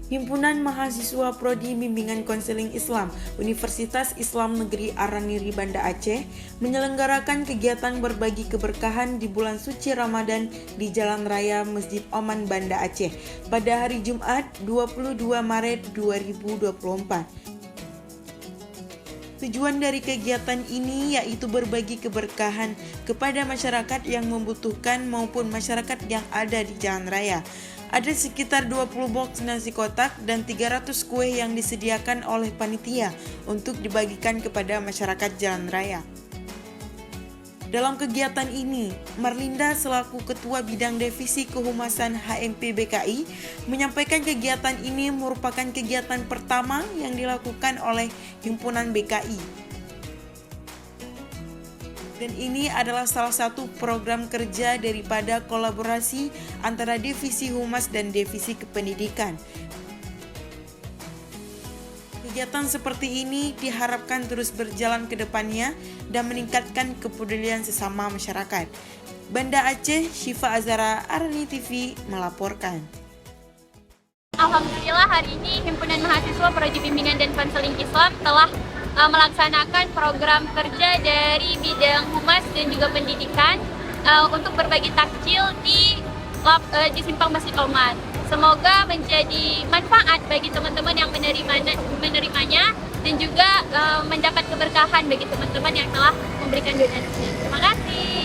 Himpunan Mahasiswa Prodi Bimbingan Konseling Islam Universitas Islam Negeri Araniri Banda Aceh menyelenggarakan kegiatan berbagi keberkahan di bulan suci Ramadan di Jalan Raya Masjid Oman Banda Aceh pada hari Jumat 22 Maret 2024. Tujuan dari kegiatan ini yaitu berbagi keberkahan kepada masyarakat yang membutuhkan maupun masyarakat yang ada di jalan raya. Ada sekitar 20 box nasi kotak dan 300 kue yang disediakan oleh panitia untuk dibagikan kepada masyarakat jalan raya. Dalam kegiatan ini, Marlinda selaku Ketua Bidang Divisi Kehumasan HMP BKI menyampaikan kegiatan ini merupakan kegiatan pertama yang dilakukan oleh Himpunan BKI. Dan ini adalah salah satu program kerja daripada kolaborasi antara Divisi Humas dan Divisi Kependidikan. Kegiatan seperti ini diharapkan terus berjalan ke depannya dan meningkatkan kepedulian sesama masyarakat. Banda Aceh, Syifa Azara, Arani TV melaporkan. Alhamdulillah hari ini Himpunan Mahasiswa Prodi Bimbingan dan Konseling Islam telah melaksanakan program kerja dari bidang humas dan juga pendidikan untuk berbagi takjil di Simpang Masjid Oman. Semoga menjadi manfaat bagi teman-teman yang menerimanya dan juga mendapat keberkahan bagi teman-teman yang telah memberikan donasi. Terima kasih.